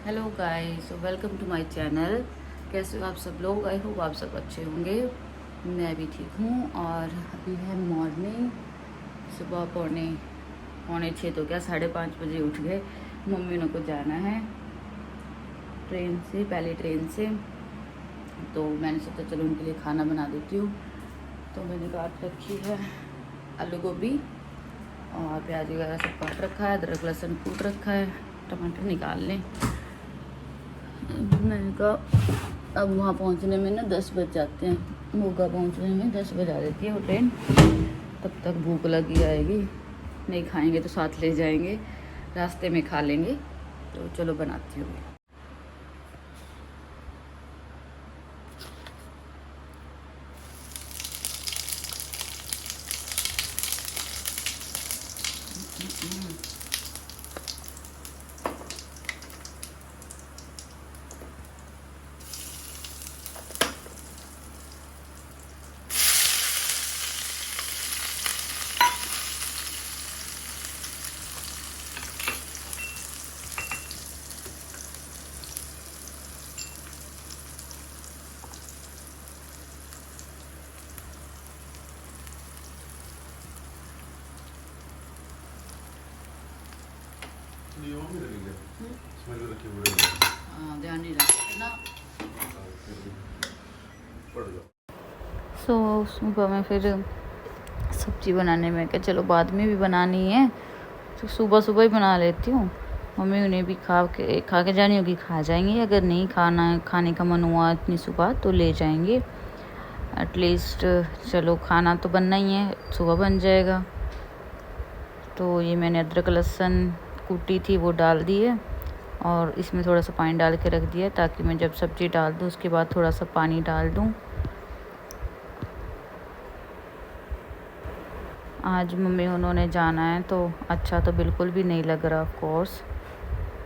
Hello guys, welcome to my channel. कैसे हो आप सब लोग? आई होप आप सब अच्छे होंगे। मैं भी ठीक हूँ। और अभी है मॉर्निंग, सुबह पौने पौने 6 तो क्या 5:30 बजे उठ गए। मम्मी उन को जाना है ट्रेन से, पहले ट्रेन से। तो मैंने सोचा चलो उनके लिए खाना बना देती हूँ। तो मैंने काट रखी है आलू गोभी और प्याज वगैरह सब काट रखा है, अदरक लहसुन कूट रखा है, टमाटर निकाल लें। मैंने कहा अब वहाँ पहुँचने में ना 10 बज जाते हैं। मोगा पहुँचने में 10 बजा देती है वो ट्रेन। तब तक भूख लगी जाएगी, नहीं खाएंगे तो साथ ले जाएंगे, रास्ते में खा लेंगे। तो चलो बनाती हूँ। हाँ, ध्यान नहीं रखते ना। सुबह में फिर सब्जी बनाने में क्या, चलो बाद में भी बनानी है तो सुबह सुबह ही बना लेती हूँ। मम्मी उन्हें भी खा के जानी होगी, खा जाएंगे। अगर नहीं खाने का मन हुआ इतनी सुबह तो ले जाएंगे। एटलीस्ट चलो खाना तो बनना ही है, सुबह बन जाएगा। तो ये मैंने अदरक लहसुन कूटी थी वो डाल दी है और इसमें थोड़ा सा पानी डाल के रख दिया ताकि मैं जब सब्ज़ी डाल दूँ उसके बाद थोड़ा सा पानी डाल दूँ। आज मम्मी उन्होंने जाना है तो अच्छा तो बिल्कुल भी नहीं लग रहा। ऑफ कोर्स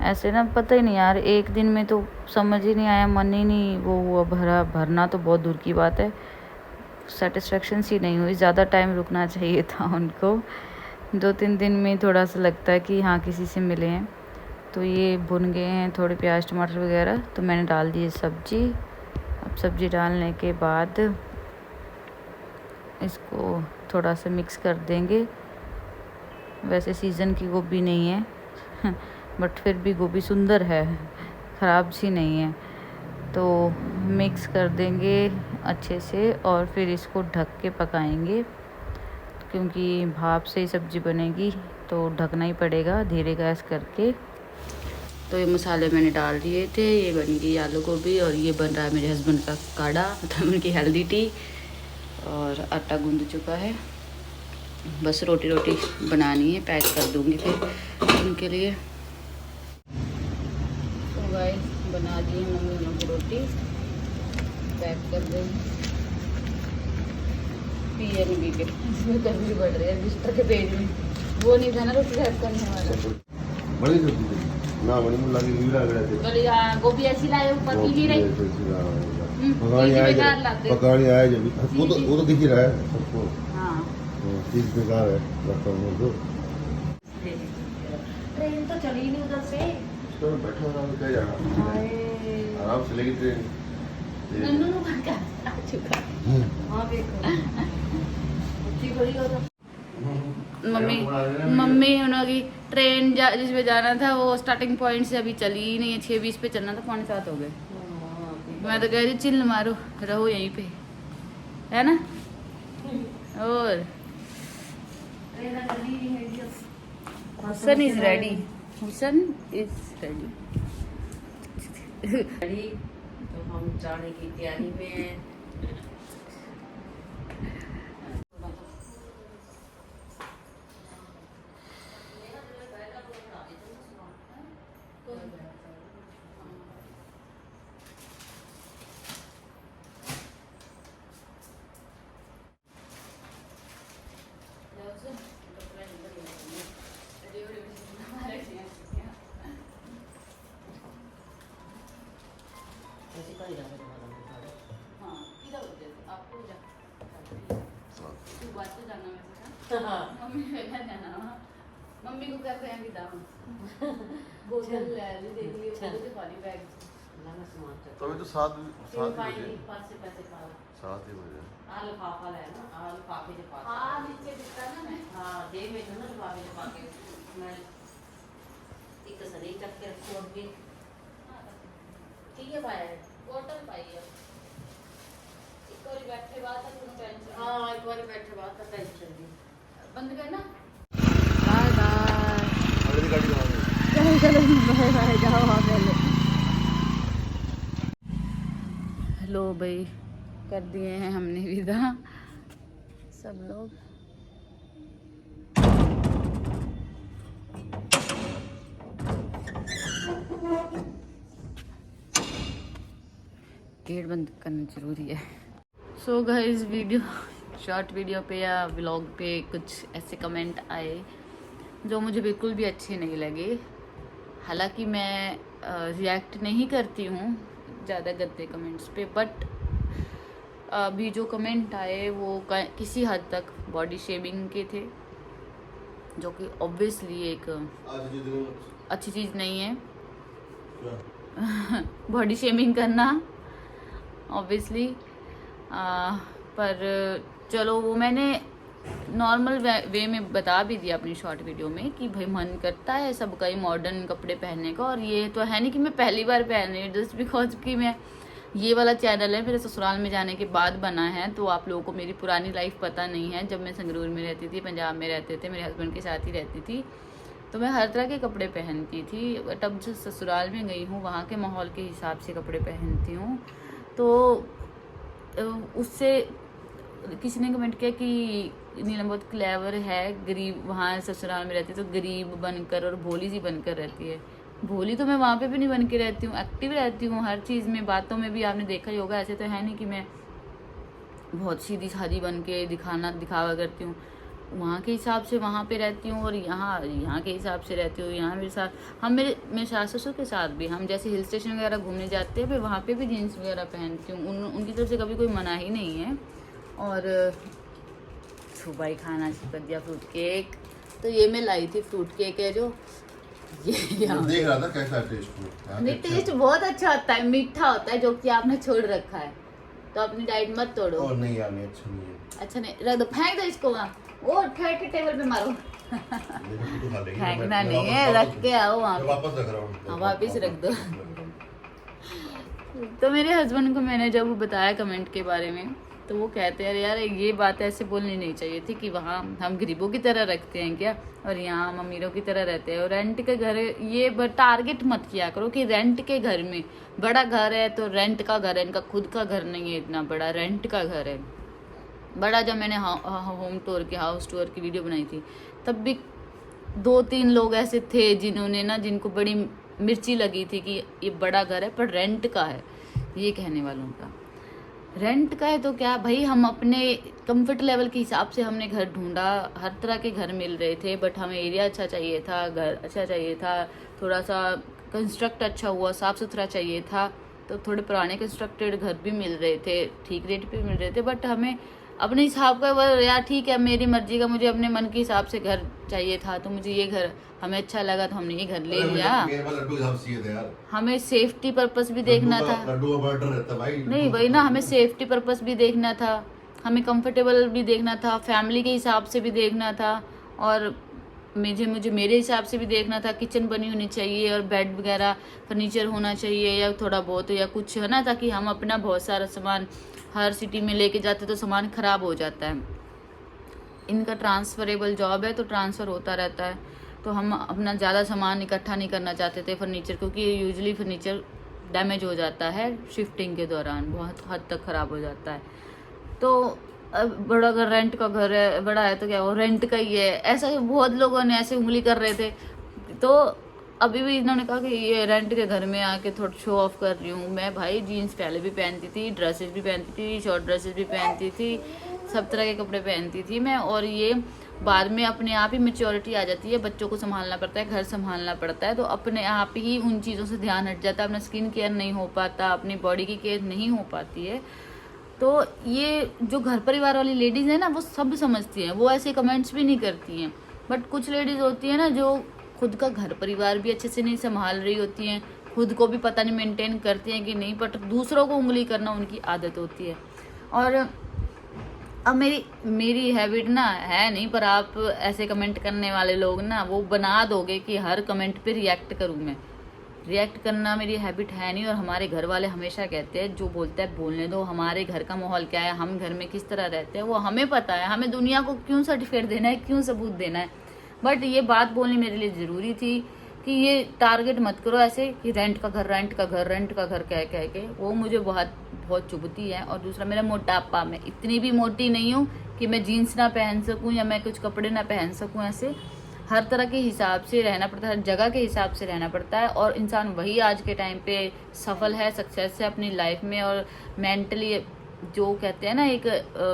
ऐसे ना पता ही नहीं यार, एक दिन में तो समझ ही नहीं आया, मन ही नहीं वो हुआ। भरना तो बहुत दूर की बात है, सेटिस्फेक्शन सी नहीं हुई। ज़्यादा टाइम रुकना चाहिए था उनको। 2-3 दिन में थोड़ा सा लगता है कि हाँ किसी से मिले हैं। तो ये भुन गए हैं थोड़े प्याज टमाटर वगैरह, तो मैंने डाल दी सब्ज़ी। अब सब्ज़ी डालने के बाद इसको थोड़ा सा मिक्स कर देंगे। वैसे सीज़न की गोभी नहीं है बट फिर भी गोभी सुंदर है, ख़राब सी नहीं है। तो मिक्स कर देंगे अच्छे से और फिर इसको ढक के पकाएंगे, क्योंकि भाप से ही सब्ज़ी बनेगी तो ढकना ही पड़ेगा धीरे गैस करके। तो ये मसाले मैंने डाल दिए थे। ये बन गई आलू गोभी और ये बन रहा है मेरे हस्बैंड का काढ़ा, मतलब उनकी हेल्दी टी। और आटा गूंद चुका है, बस रोटी बनानी है, पैक कर दूंगी फिर उनके लिए। तो गाइस बना दी मम्मी उन की रोटी, पैक कर देंगे। पीएनबी के इसमें गर्मी बढ़ रही है, बिस्तर के पेज में वो नहीं था ना रोटी पैक करने वाला। बड़ी सब्जी थी ना, बड़ी मुल्ला की लीला गया थे। बोले गोभी ऐसी लाए ऊपर की नहीं रही। पकानी आया जब वो तो दिख ही रहा है सबको। हाँ चीज बेकार है तो ट्रेन तो चली नहीं उधर से। तो बैठा आराम क्या जाना, आराम से लेगी ट्रेन। नन्नू का आ चुका है। हाँ देखो इतनी बड़ी हो तो मम्मी उन्होंने ट्रेन जिसमें जाना था वो स्टार्टिंग पॉइंट से अभी चली ही नहीं है। 6:20 पे चलना था, 6:45 हो गए। मैं तो कह रही चिल्ल मारो, रहो यहीं पे, है ना। और हुसन इज रेडी, हुसन इज रेडी। तो हम जाने की तैयारी में हैं। मम्मी को क्या कहेंगे दाम बोतल ले ली, देख लियो अच्छा ना सामान चल तो अभी तो 7 फिर 7 भाई बजे पास से पैसे पा 7 ही बजे। आ लिफाफा लेना आ लिफाफे के पास हाँ नीचे दिखता ना मैं हाँ दे में ना लिफाफे के पाके मैं एक सनी चक के रखो अभी ठीक है पाया है कॉटन पाई है एक बार बैठे बात है तुम टेंशन हाँ एक बार बैठे बात का टेंशन नहीं बंद करना बाय बाय अगली गाड़ी कहाँ गई? चलो चलो बाय बाय जाओ आप पहले। हेलो भाई कर दिए हैं हमने विदा सब लोग। गेट बंद करना जरूरी है। So guys video short video पे या व्लॉग पे कुछ ऐसे कमेंट आए जो मुझे बिल्कुल भी अच्छे नहीं लगे। हालांकि मैं रिएक्ट नहीं करती हूँ ज़्यादा गंदे कमेंट्स पे, बट अभी जो कमेंट आए वो किसी हद तक बॉडी शेमिंग के थे, जो कि ऑब्वियसली एक आज के दिन अच्छी चीज़ नहीं है क्या? बॉडी शेमिंग करना ऑब्वियसली। पर चलो वो मैंने नॉर्मल वे में बता भी दिया अपनी शॉर्ट वीडियो में कि भाई मन करता है सबका ही मॉडर्न कपड़े पहनने का, और ये तो है नहीं कि मैं पहली बार पहन रही हूँ जस्ट बिकॉज कि मैं ये वाला चैनल है मेरे ससुराल में जाने के बाद बना है। तो आप लोगों को मेरी पुरानी लाइफ पता नहीं है। जब मैं संगरूर में रहती थी, पंजाब में रहते थे, मेरे हस्बैंड के साथ ही रहती थी, तो मैं हर तरह के कपड़े पहनती थी। बट अब जो ससुराल में गई हूँ वहाँ के माहौल के हिसाब से कपड़े पहनती हूँ। तो उससे किसी ने कमेंट किया कि नीलम बहुत क्लेवर है, गरीब वहाँ ससुराल में रहती है तो गरीब बनकर और भोली सी बनकर रहती है। भोली तो मैं वहाँ पे भी नहीं बन के रहती हूँ, एक्टिव रहती हूँ हर चीज़ में, बातों में भी आपने देखा ही होगा। ऐसे तो है नहीं कि मैं बहुत सीधी सादी बन के दिखावा करती हूँ। वहाँ के हिसाब से वहाँ पे रहती हूँ और यहाँ के हिसाब से रहती हूँ। यहाँ मेरे साथ मेरे सास ससुर के साथ भी हम जैसे हिल स्टेशन वगैरह घूमने जाते हैं, फिर वहाँ पे भी जीन्स वगैरह पहनती हूँ। उनकी तरफ से कभी कोई मना ही नहीं है। और सुबह ही खाना शुरू कर दिया फ्रूट केक। तो ये मैं लाई थी फ्रूट केक है जो ये मैं देख रहा था कैसा टेस्ट है। नहीं, टेस्ट बहुत अच्छा होता है, मीठा होता है, जो कि आपने छोड़ रखा है। तो अपनी डाइट मत तोड़ो। और नहीं यार, नहीं अच्छा नहीं है। अच्छा नहीं, रख दो, फेंक दो इसको वहाँ, वो ठहर के टेबल पे मारो। फेंकना नहीं है, रख के आओ वहाँ। वापस रख रहा हूँ। हाँ वापिस रख दो। तो मेरे हस्बैंड को मैंने जब बताया कमेंट के बारे में, तो वो कहते हैं यार ये बात ऐसे बोलनी नहीं चाहिए थी कि वहाँ हम गरीबों की तरह रखते हैं क्या और यहाँ हम अमीरों की तरह रहते हैं। और रेंट के घर, ये टारगेट मत किया करो कि रेंट के घर में, बड़ा घर है तो रेंट का घर है, इनका खुद का घर नहीं है इतना बड़ा, रेंट का घर है बड़ा। जब मैंने होम टूर की, हाउस टूर की वीडियो बनाई थी, तब भी 2-3 लोग ऐसे थे जिनको बड़ी मिर्ची लगी थी कि ये बड़ा घर है पर रेंट का है। ये कहने वालों का रेंट का है तो क्या भाई, हम अपने कंफर्ट लेवल के हिसाब से हमने घर ढूंढा, हर तरह के घर मिल रहे थे, बट हमें एरिया अच्छा चाहिए था, घर अच्छा चाहिए था, थोड़ा सा कंस्ट्रक्ट अच्छा हुआ, साफ़ सुथरा चाहिए था। तो थोड़े पुराने कंस्ट्रक्टेड घर भी मिल रहे थे, ठीक रेट पे मिल रहे थे, बट हमें अपने हिसाब का यार ठीक है मेरी मर्जी का, मुझे अपने मन के हिसाब से घर चाहिए था, तो मुझे ये घर हमें अच्छा लगा तो हमने ये घर ले लिया। हमें सेफ्टी पर्पस भी देखना था, नहीं वही ना, हमें सेफ्टी पर्पस भी देखना था, हमें कंफर्टेबल भी देखना था, फैमिली के हिसाब से भी देखना था, और मुझे मेरे हिसाब से भी देखना था। किचन बनी होनी चाहिए और बेड वगैरह फर्नीचर होना चाहिए या थोड़ा बहुत या कुछ है ना, ताकि हम अपना बहुत सारा सामान हर सिटी में लेके जाते तो सामान ख़राब हो जाता है। इनका ट्रांसफरेबल जॉब है तो ट्रांसफ़र होता रहता है, तो हम अपना ज़्यादा सामान इकट्ठा नहीं करना चाहते थे फर्नीचर, क्योंकि यूजुअली फर्नीचर डैमेज हो जाता है शिफ्टिंग के दौरान, बहुत हद तक ख़राब हो जाता है। तो अब बड़ा घर, रेंट का घर है, बड़ा है तो क्या वो रेंट का ही है, ऐसा बहुत लोगों ने ऐसे उंगली कर रहे थे। तो अभी भी इन्होंने कहा कि ये रेंट के घर में आके थोड़ा शो ऑफ कर रही हूँ मैं। भाई जीन्स पहले भी पहनती थी, ड्रेसेस भी पहनती थी, शॉर्ट ड्रेसेस भी पहनती थी, सब तरह के कपड़े पहनती थी मैं। और ये बाद में अपने आप ही मैच्योरिटी आ जाती है, बच्चों को संभालना पड़ता है, घर संभालना पड़ता है, तो अपने आप ही उन चीज़ों से ध्यान हट जाता है, अपना स्किन केयर नहीं हो पाता, अपनी बॉडी की केयर नहीं हो पाती है। तो ये जो घर परिवार वाली लेडीज़ है ना, वो सब समझती हैं, वो ऐसे कमेंट्स भी नहीं करती हैं। बट कुछ लेडीज़ होती हैं ना जो खुद का घर परिवार भी अच्छे से नहीं संभाल रही होती हैं, खुद को भी पता नहीं मेंटेन करती हैं कि नहीं, बट दूसरों को उंगली करना उनकी आदत होती है। और अब मेरी हैबिट ना है नहीं, पर आप ऐसे कमेंट करने वाले लोग ना वो बना दोगे कि हर कमेंट पे रिएक्ट करूँ मैं। रिएक्ट करना मेरी हैबिट है नहीं। और हमारे घर वाले हमेशा कहते हैं जो बोलता है बोलने दो, हमारे घर का माहौल क्या है, हम घर में किस तरह रहते हैं वो हमें पता है, हमें दुनिया को क्यों सर्टिफिकेट देना है, क्यों सबूत देना है। बट ये बात बोलनी मेरे लिए ज़रूरी थी कि ये टारगेट मत करो ऐसे कि रेंट का घर रेंट का घर रेंट का घर कह कह के, वो मुझे बहुत बहुत चुभती है। और दूसरा मेरा मोटापा, मैं इतनी भी मोटी नहीं हूँ कि मैं जीन्स ना पहन सकूँ या मैं कुछ कपड़े ना पहन सकूँ। ऐसे हर तरह के हिसाब से रहना पड़ता है, हर जगह के हिसाब से रहना पड़ता है। और इंसान वही आज के टाइम पे सफल है, सक्सेस है अपनी लाइफ में। और मेंटली जो कहते हैं ना एक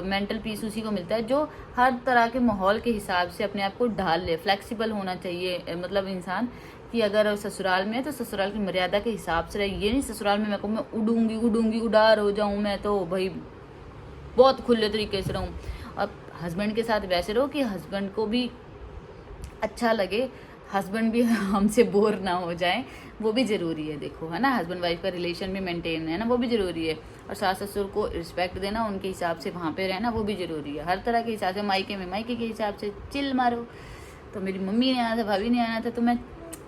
मेंटल पीस उसी को मिलता है जो हर तरह के माहौल के हिसाब से अपने आप को ढाल ले। फ्लेक्सिबल होना चाहिए मतलब इंसान कि अगर ससुराल में है तो ससुराल की मर्यादा के हिसाब से रहे। ये नहीं ससुराल में मैं उड़ूंगी उड़ार हो जाऊं मैं, तो भाई बहुत खुले तरीके से रहूं। अब हस्बैंड के साथ वैसे रहो कि हस्बैंड को भी अच्छा लगे, हस्बैंड भी हमसे बोर ना हो जाए, वो भी ज़रूरी है। देखो है ना, हस्बैंड वाइफ का रिलेशन भी मेंटेन है ना, वो भी ज़रूरी है। और सास ससुर को रिस्पेक्ट देना, उनके हिसाब से वहाँ पे रहना, वो भी ज़रूरी है। हर तरह के हिसाब से मायके में मायके के हिसाब से चिल मारो। तो मेरी मम्मी ने आना था, भाभी ने आना था, तो मैं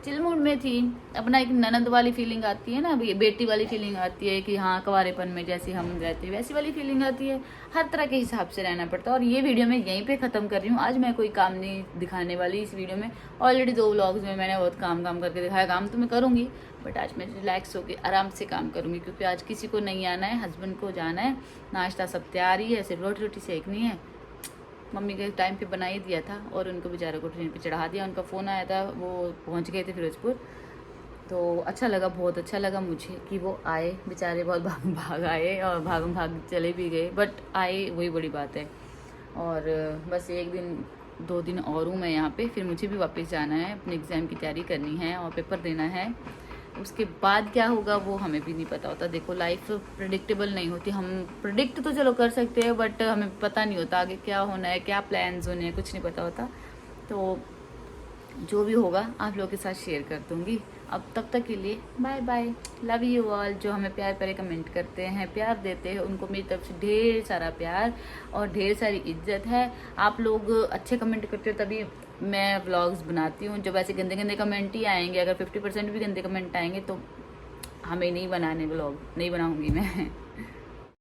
चिल मूड में थी। अपना एक ननद वाली फीलिंग आती है ना, बेटी वाली फीलिंग आती है कि हाँ कुंवारेपन में जैसे हम रहते हैं वैसी वाली फीलिंग आती है। हर तरह के हिसाब से रहना पड़ता है। और ये वीडियो मैं यहीं पे ख़त्म कर रही हूँ। आज मैं कोई काम नहीं दिखाने वाली इस वीडियो में। ऑलरेडी 2 व्लॉग्स में मैंने बहुत काम करके दिखाया। काम तो मैं करूँगी बट आज मैं रिलैक्स होकर आराम से काम करूँगी, क्योंकि आज किसी को नहीं आना है, हस्बैंड को जाना है। नाश्ता सब तैयार ही है, सिर्फ रोटी सेकनी है। मम्मी के टाइम पे बना ही दिया था और उनको बेचारे को ट्रेन पे चढ़ा दिया। उनका फ़ोन आया था, वो पहुंच गए थे फिरोजपुर। तो अच्छा लगा, बहुत अच्छा लगा मुझे कि वो आए बेचारे, बहुत भाग आए और भाग चले भी गए, बट आए वही बड़ी बात है। और बस 1 दिन 2 दिन और हूँ मैं यहाँ पे, फिर मुझे भी वापस जाना है, अपने एग्ज़ाम की तैयारी करनी है और पेपर देना है। उसके बाद क्या होगा वो हमें भी नहीं पता होता। देखो लाइफ प्रेडिक्टेबल नहीं होती। हम प्रेडिक्ट तो चलो कर सकते हैं बट हमें पता नहीं होता आगे क्या होना है, क्या प्लान्स होने हैं, कुछ नहीं पता होता। तो जो भी होगा आप लोगों के साथ शेयर कर दूँगी। अब तब तक के लिए bye bye, love you all. जो हमें प्यार प्यारे कमेंट करते हैं, प्यार देते हैं, उनको मेरी तरफ से ढेर सारा प्यार और ढेर सारी इज्जत है। आप लोग अच्छे कमेंट करते हो तभी मैं व्लॉग्स बनाती हूँ। जब ऐसे गंदे गंदे कमेंट ही आएंगे, अगर 50% भी गंदे कमेंट आएंगे तो हमें नहीं बनाने व्लॉग, नहीं बनाऊँगी मैं।